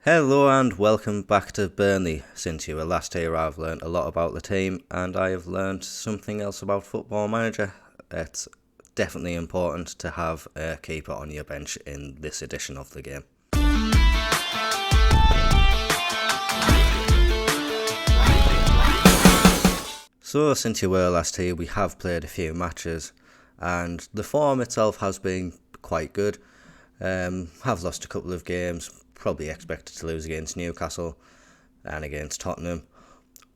Hello and welcome back to Burnley. Since you were last here, I've learned a lot about the team and I have learned something else about Football Manager. It's definitely important to have a keeper on your bench in this edition of the game. So, since you were last here, we have played a few matches and the form itself has been quite good. Have lost a couple of games, probably expected to lose against Newcastle and against Tottenham.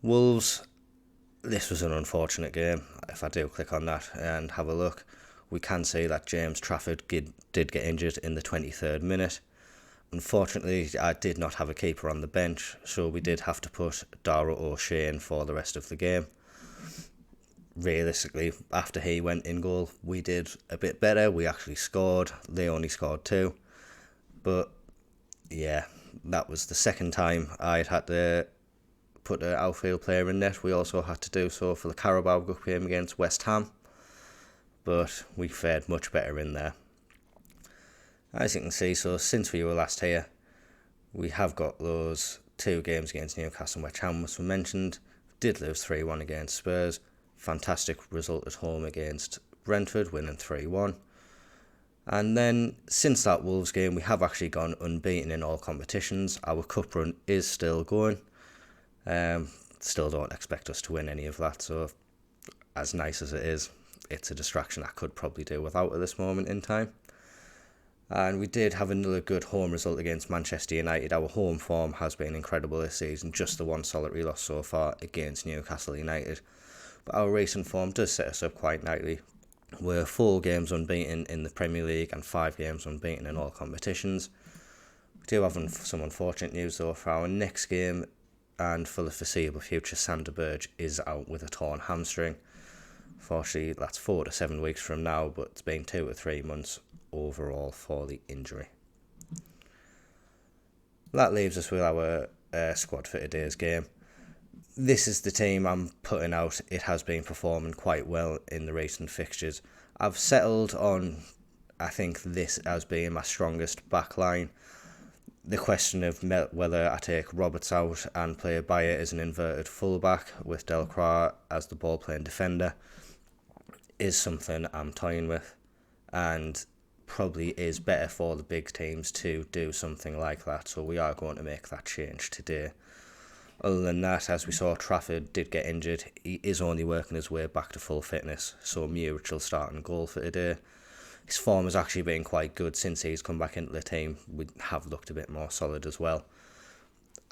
Wolves, this was an unfortunate game. If I do click on that and have a look, we can see that James Trafford did get injured in the 23rd minute. Unfortunately, I did not have a keeper on the bench, so we did have to put Dara O'Shea in for the rest of the game. Realistically, after he went in goal, we did a bit better. We actually scored. They only scored 2. But yeah, that was the second time I'd had to put an outfield player in net. We also had to do so for the Carabao Cup game against West Ham. But we fared much better in there. As you can see, so since we were last here, we have got those 2 games against Newcastle and West Ham, as we mentioned. Did lose 3-1 against Spurs. Fantastic result at home against Brentford, winning 3-1. And then, since that Wolves game, we have actually gone unbeaten in all competitions. Our cup run is still going. Still don't expect us to win any of that, so as nice as it is, it's a distraction I could probably do without at this moment in time. And we did have another good home result against Manchester United. Our home form has been incredible this season, just the one solitary loss so far against Newcastle United. But our recent form does set us up quite nicely. We're 4 games unbeaten in the Premier League and 5 games unbeaten in all competitions. We do have some unfortunate news though for our next game, and for the foreseeable future, Sander Berge is out with a torn hamstring. Fortunately, that's 4 to 7 weeks from now, but it's been 2 to 3 months overall for the injury. That leaves us with our squad for today's game. This is the team I'm putting out. It has been performing quite well in the recent fixtures. I've settled on, I think, this as being my strongest back line. The question of whether I take Roberts out and play Bayer as an inverted fullback with Delcroix as the ball-playing defender is something I'm toying with, and probably is better for the big teams to do something like that, so we are going to make that change today. Other than that, as we saw, Trafford did get injured. He is only working his way back to full fitness, so Muric will start in goal for today. His form has actually been quite good since he's come back into the team. We have looked a bit more solid as well.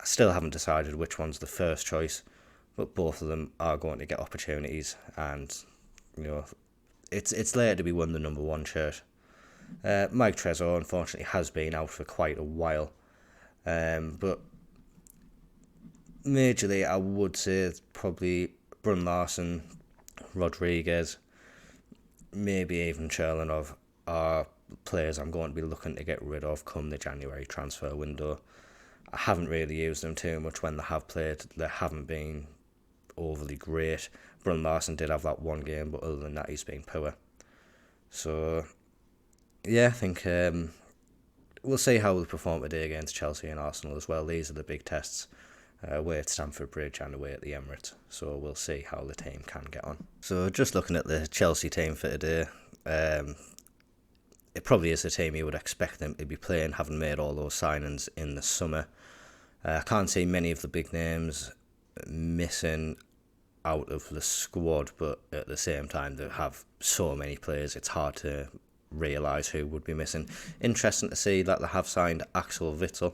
I still haven't decided which one's the first choice, but both of them are going to get opportunities, and it's later to be won the number 1 shirt. Mike Trezor, unfortunately, has been out for quite a while, but majorly, I would say probably Brun Larson, Rodriguez, maybe even Cherlanov are players I'm going to be looking to get rid of come the January transfer window. I haven't really used them too much when they have played. They haven't been overly great. Brun Larson did have that 1 game, but other than that, he's been poor. So, yeah, I think we'll see how we perform today against Chelsea and Arsenal as well. These are the big tests. Away at Stamford Bridge and away at the Emirates, so we'll see how the team can get on. So just looking at the Chelsea team for today, it probably is the team you would expect them to be playing, having made all those signings in the summer. I can't see many of the big names missing out of the squad, but at the same time they have so many players, it's hard to realise who would be missing. Interesting to see that they have signed Axel Witsel,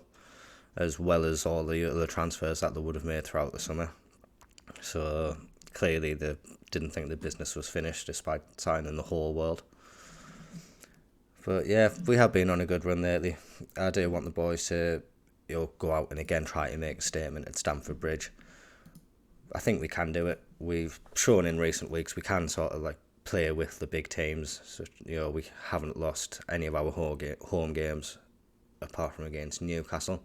as well as all the other transfers that they would have made throughout the summer. So clearly they didn't think the business was finished despite signing the whole world. But yeah, we have been on a good run lately. I do want the boys to go out and again try to make a statement at Stamford Bridge. I think we can do it. We've shown in recent weeks we can sort of like play with the big teams. So, we haven't lost any of our home games apart from against Newcastle.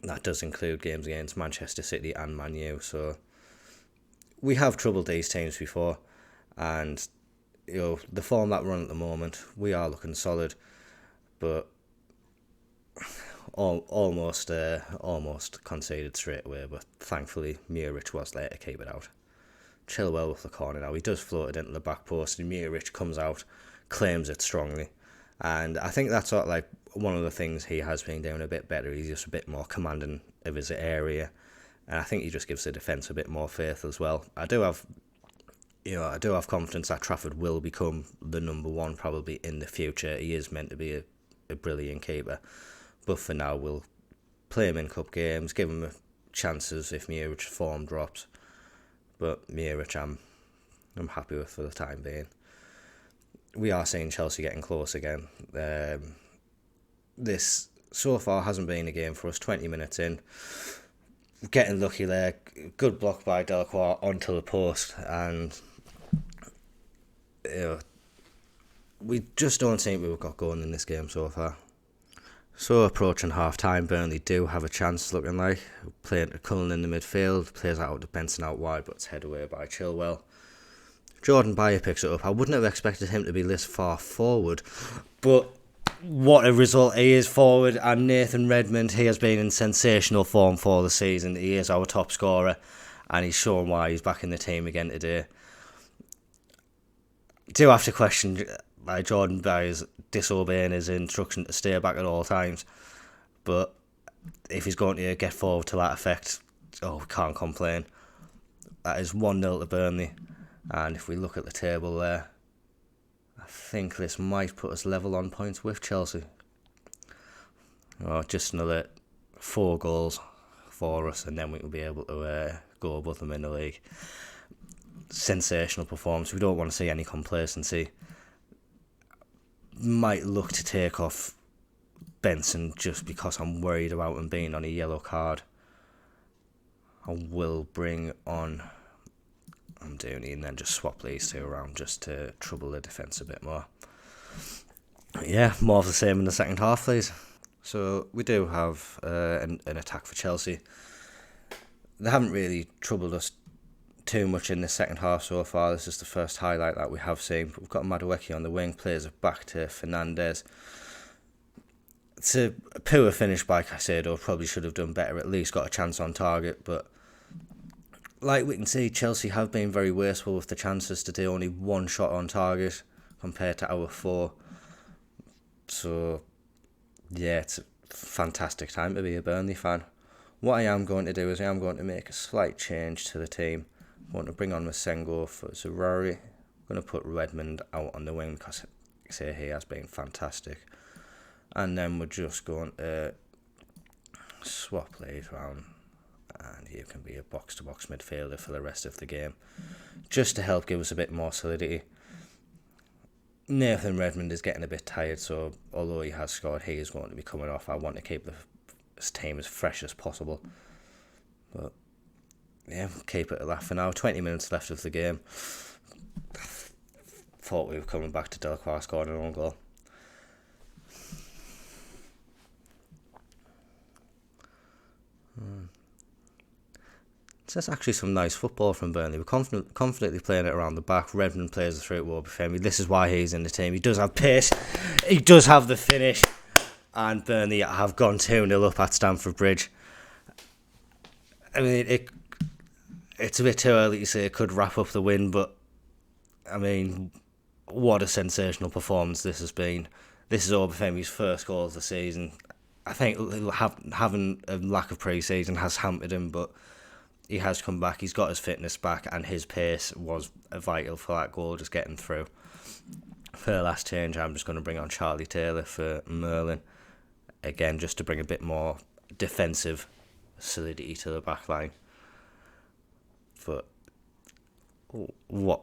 That does include games against Manchester City and Man U, so we have troubled these teams before, and the form that we're on at the moment, we are looking solid, but almost conceded straight away, but thankfully Muric was there to keep it out. Chilwell with the corner now. He does float it into the back post, and Muric comes out, claims it strongly. And I think that's sort of like one of the things he has been doing a bit better. He's just a bit more commanding of his area. And I think he just gives the defence a bit more faith as well. I do have confidence that Trafford will become the number one probably in the future. He is meant to be a brilliant keeper. But for now, we'll play him in cup games, give him chances if Muric's form drops. But Muric, I'm happy with for the time being. We are seeing Chelsea getting close again. This so far hasn't been a game for us. 20 minutes in, getting lucky there. Good block by Delacroix onto the post, and we just don't think we've got going in this game so far. So approaching half time, Burnley do have a chance looking like. Playing to Cullen in the midfield, plays out to Benson out wide, but it's head away by Chilwell. Jordan Bayer picks it up. I wouldn't have expected him to be this far forward, but what a result. He is forward, and Nathan Redmond, he has been in sensational form for the season. He is our top scorer, and he's shown why he's back in the team again today. Do have to question by Jordan Bayer's disobeying his instruction to stay back at all times, but if he's going to get forward to that effect, we can't complain. That is 1-0 to Burnley, and if we look at the table there, I think this might put us level on points with Chelsea. Just another 4 goals for us, and then we will be able to go above them in the league. Sensational performance. We don't want to see any complacency. Might look to take off Benson just because I'm worried about him being on a yellow card. I will bring on Amdouni and then just swap these two around just to trouble the defence a bit more. Yeah, more of the same in the second half, please. So we do have an attack for Chelsea. They haven't really troubled us too much in the second half so far. This is the first highlight that we have seen. We've got Madueke on the wing, plays it back to Fernandes. It's a poor finish by Caicedo. Probably should have done better, at least got a chance on target, but like we can see, Chelsea have been very wasteful with the chances to do only 1 shot on target compared to our 4. So yeah, it's a fantastic time to be a Burnley fan. What I am going to do is I am going to make a slight change to the team. I'm going to bring on Masengo for Zaroury. I'm going to put Redmond out on the wing because I say he has been fantastic. And then we're just going to swap these around, and you can be a box-to-box midfielder for the rest of the game, just to help give us a bit more solidity. Nathan Redmond is getting a bit tired, so although he has scored, he is going to be coming off. I want to keep this team as fresh as possible. But yeah, we'll keep it at that for now. 20 minutes left of the game. Thought we were coming back to Delacroix scoring an own goal. That's actually some nice football from Burnley. We're confidently playing it around the back. Redmond plays it through at Wobefemi. This is why he's in the team. He does have pace. He does have the finish. And Burnley have gone 2-0 up at Stamford Bridge. I mean, it's a bit too early to say it could wrap up the win, but I mean, what a sensational performance this has been. This is Obafemi's first goal of the season. I think having a lack of pre-season has hampered him, but he has come back. He's got his fitness back, and his pace was vital for that goal, just getting through. For the last change, I'm just going to bring on Charlie Taylor for Merlin. Again, just to bring a bit more defensive solidity to the back line. But what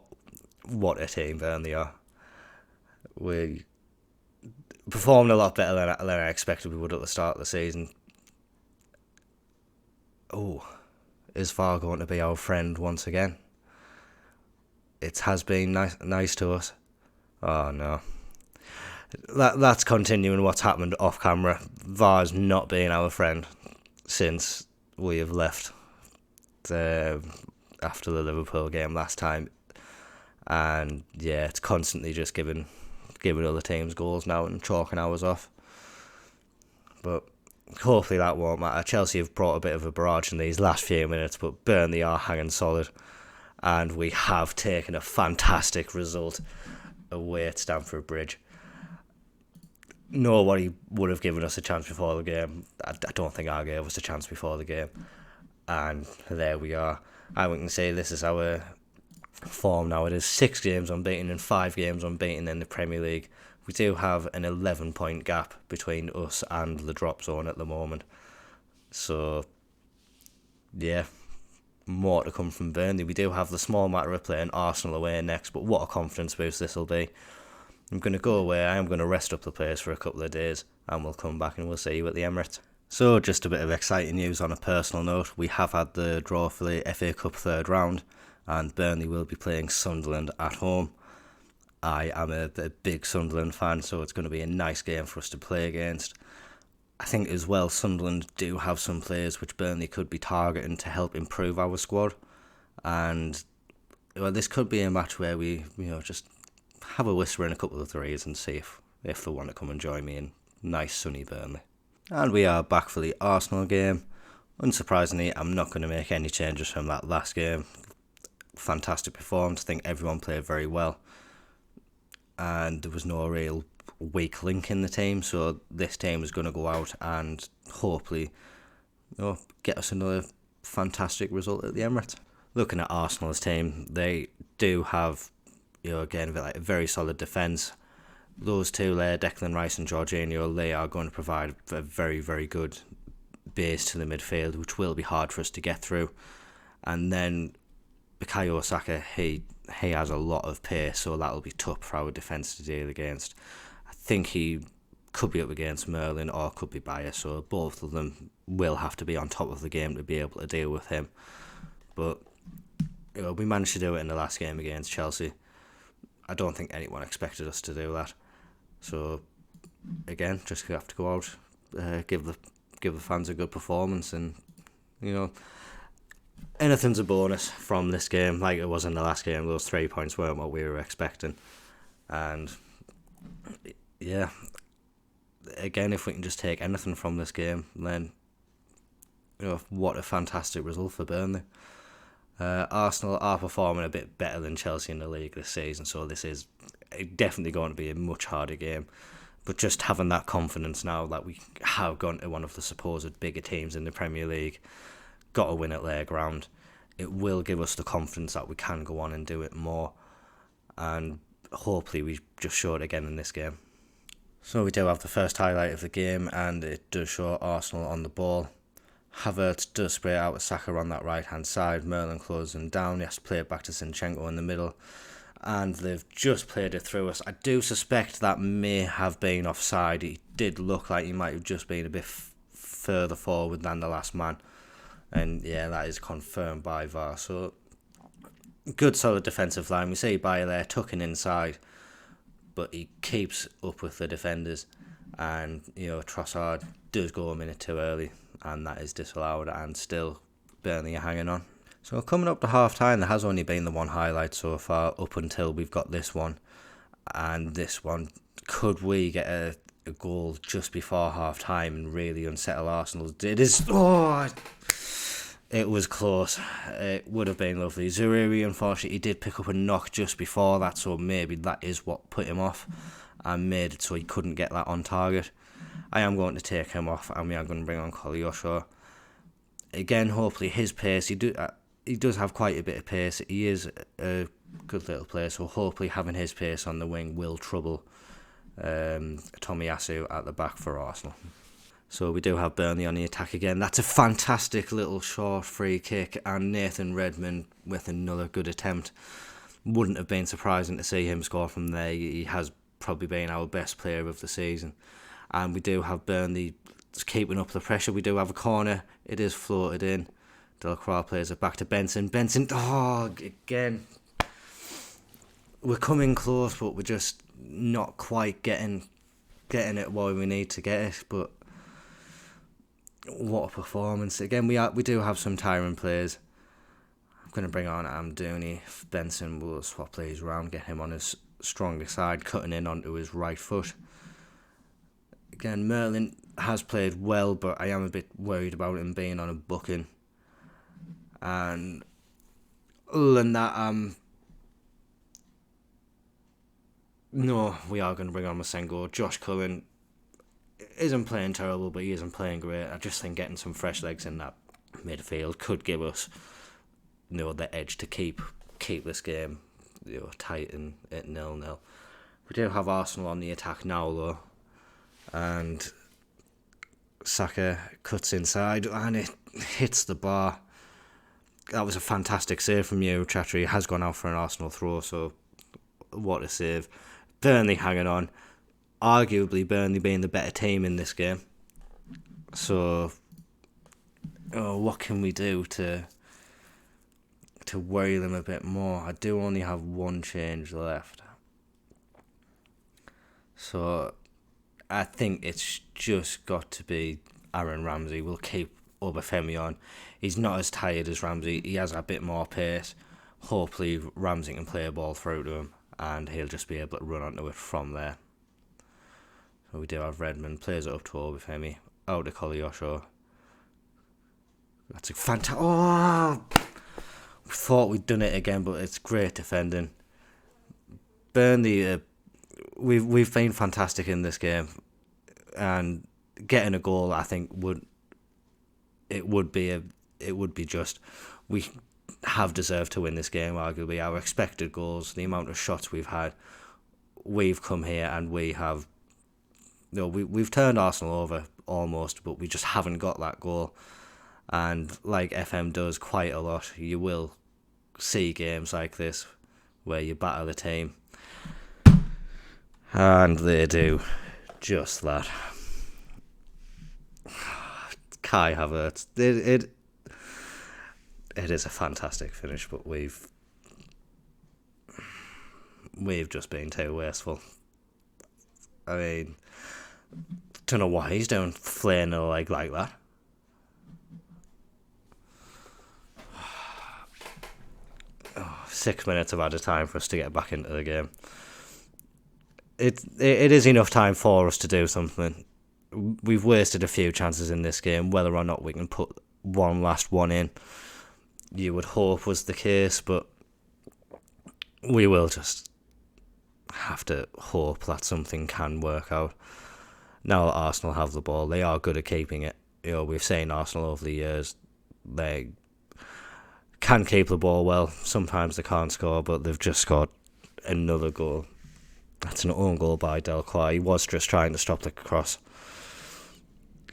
a team Burnley are. We performed a lot better than I expected we would at the start of the season. Is VAR going to be our friend once again? It has been nice to us. Oh no. That's continuing what's happened off camera. VAR's not been our friend since we have left after the Liverpool game last time. And yeah, it's constantly just giving other teams goals now and chalking ours off. But hopefully that won't matter. Chelsea have brought a bit of a barrage in these last few minutes, but Burnley are hanging solid, and we have taken a fantastic result away at Stamford Bridge. Nobody would have given us a chance before the game. I don't think I gave us a chance before the game. And there we are. And we can say this is our form now. It is 6 games unbeaten and 5 games unbeaten in the Premier League. We do have an 11-point gap between us and the drop zone at the moment. So, yeah, more to come from Burnley. We do have the small matter of playing Arsenal away next, but what a confidence boost this will be. I'm going to go away, I am going to rest up the place for a couple of days, and we'll come back and we'll see you at the Emirates. So, just a bit of exciting news on a personal note. We have had the draw for the FA Cup third round, and Burnley will be playing Sunderland at home. I am a big Sunderland fan, so it's going to be a nice game for us to play against. I think as well, Sunderland do have some players which Burnley could be targeting to help improve our squad, and this could be a match where we just have a whisper in a couple of threes and see if they want to come and join me in nice sunny Burnley. And we are back for the Arsenal game. Unsurprisingly, I'm not going to make any changes from that last game. Fantastic performance. I think everyone played very well, and there was no real weak link in the team, so this team is going to go out and hopefully get us another fantastic result at the Emirates. Looking at Arsenal's team, they do have again a very solid defence. Those two there, Declan Rice and Jorginho, they are going to provide a very, very good base to the midfield, which will be hard for us to get through. And then Bukayo Saka, he has a lot of pace, so that'll be tough for our defence to deal against. I think he could be up against Merlin or could be Bayer, so both of them will have to be on top of the game to be able to deal with him. But we managed to do it in the last game against Chelsea. I don't think anyone expected us to do that. So again, just have to go out, give the fans a good performance, and anything's a bonus from this game. Like it was in the last game, those 3 points weren't what we were expecting, and yeah, again, if we can just take anything from this game, then what a fantastic result for Burnley. Arsenal are performing a bit better than Chelsea in the league this season, so this is definitely going to be a much harder game. But just having that confidence now that we have gone to one of the supposed bigger teams in the Premier League, got to win at their ground, it will give us the confidence that we can go on and do it more. And hopefully we just show it again in this game. So we do have the first highlight of the game, and it does show Arsenal on the ball. Havertz does spray out with Saka on that right hand side. Merlin closes him down. He has to play it back to Zinchenko in the middle, and they've just played it through us. I do suspect that may have been offside. He did look like he might have just been a bit further forward than the last man, and yeah, that is confirmed by VAR. So good solid defensive line. We see Bayer there tucking inside, but he keeps up with the defenders, and Trossard does go a minute too early, and that is disallowed, and still Burnley are hanging on. So coming up to half time, there has only been the one highlight so far up until we've got this one, and this one, could we get a goal just before half time and really unsettle Arsenal? It was close. It would have been lovely. Zuriri unfortunately did pick up a knock just before that, so maybe that is what put him off and made it so he couldn't get that on target. I am going to take him off, and we are going to bring on Koleosho. Again, hopefully his pace, he does have quite a bit of pace. He is a good little player, so hopefully having his pace on the wing will trouble Tomiyasu at the back for Arsenal. So we do have Burnley on the attack again. That's a fantastic little short free kick, and Nathan Redmond with another good attempt. Wouldn't have been surprising to see him score from there. He has probably been our best player of the season. And we do have Burnley keeping up the pressure. We do have a corner. It is floated in. Delacroix plays it back to Benson. Benson, again. We're coming close, but we're just not quite getting it where we need to get it. But what a performance. Again, we do have some tiring players. I'm going to bring on Amdouni. Benson will swap plays around, get him on his stronger side, cutting in onto his right foot. Again, Merlin, has played well, but I am a bit worried about him being on a booking. And other than that, no, we are going to bring on Masengo. Josh Cullen isn't playing terrible, but he isn't playing great. I just think getting some fresh legs in that midfield could give us, the edge to keep this game, tight and at 0-0. We do have Arsenal on the attack now, though, and Saka cuts inside and it hits the bar. That was a fantastic save from you. Chatri has gone out for an Arsenal throw, so what a save. Burnley hanging on. Arguably Burnley being the better team in this game. So, what can we do to worry them a bit more? I do only have one change left. So, I think it's just got to be Aaron Ramsey. We'll keep Obafemi on. He's not as tired as Ramsey. He has a bit more pace. Hopefully Ramsey can play a ball through to him and he'll just be able to run onto it from there. So we do have Redmond. Plays it up to Obafemi. Out to Koleosho. That's a fantastic... Oh! We thought we'd done it again, but it's great defending. Burnley... We've been fantastic in this game, and getting a goal, I think would be just. We have deserved to win this game. Arguably, our expected goals, the amount of shots we've had, we've come here and we have. We've turned Arsenal over almost, but we just haven't got that goal. And like FM does quite a lot, you will see games like this where you batter the team. And they do just that. Kai Havertz. It is a fantastic finish, but we've just been too wasteful. I mean, don't know what he's doing, flaying a leg like that. 6 minutes of added time for us to get back into the game. It is enough time for us to do something. We've wasted a few chances in this game. Whether or not we can put one last one in, you would hope was the case, but we will just have to hope that something can work out. Now that Arsenal have the ball, they are good at keeping it. We've seen Arsenal over the years, they can keep the ball well. Sometimes they can't score, but they've just scored another goal. That's an own goal by Delcroix. He was just trying to stop the cross.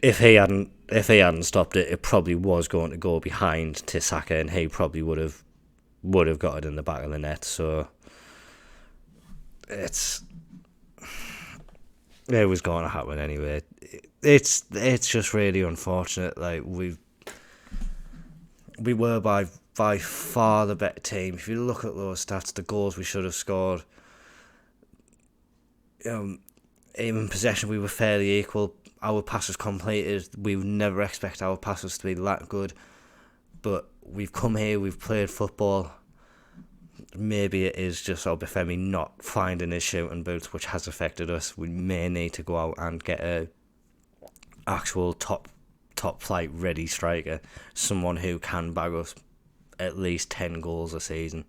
If he hadn't stopped it, it probably was going to go behind to Saka, and he probably would have got it in the back of the net. So it was going to happen anyway. It's just really unfortunate. Like we were by far the better team. If you look at those stats, the goals we should have scored. In possession, we were fairly equal. Our passes completed. We would never expect our passes to be that good. But we've come here, we've played football. Maybe it is just Obafemi not finding his shooting boots, which has affected us. We may need to go out and get a actual top flight ready striker. Someone who can bag us at least 10 goals a season.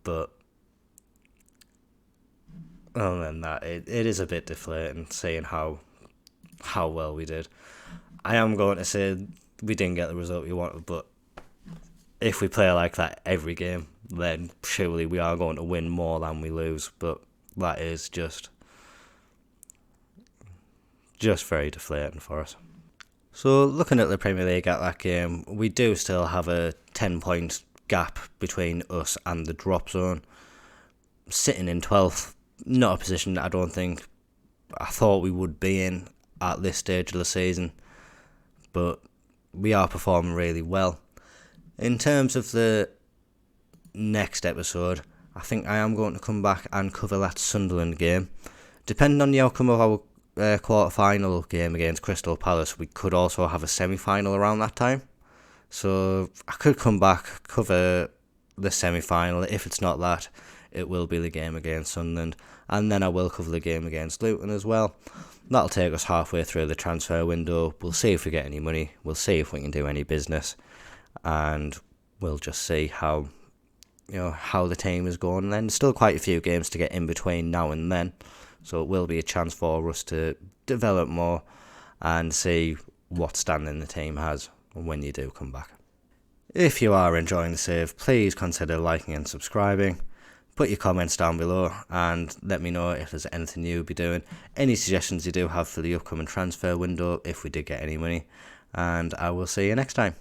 But other than that, it is a bit deflating seeing how well we did. I am going to say we didn't get the result we wanted, but if we play like that every game, then surely we are going to win more than we lose. But that is just very deflating for us. So looking at the Premier League at that game, we do still have a 10-point gap between us and the drop zone. Sitting in 12th, not a position that I thought we would be in at this stage of the season, but we are performing really well. In terms of the next episode, I think I am going to come back and cover that Sunderland game. Depending on the outcome of our quarter-final game against Crystal Palace, we could also have a semi-final around that time. So I could come back, cover the semi-final. If it's not that, it will be the game against Sunderland, and then I will cover the game against Luton as well. That'll take us halfway through the transfer window. We'll see if we get any money. We'll see if we can do any business, and we'll just see how the team is going. And then still quite a few games to get in between now and then, so it will be a chance for us to develop more and see what standing the team has when you do come back. If you are enjoying the save, please consider liking and subscribing. Put your comments down below and let me know if there's anything you'll be doing, any suggestions you do have for the upcoming transfer window if we did get any money, and I will see you next time.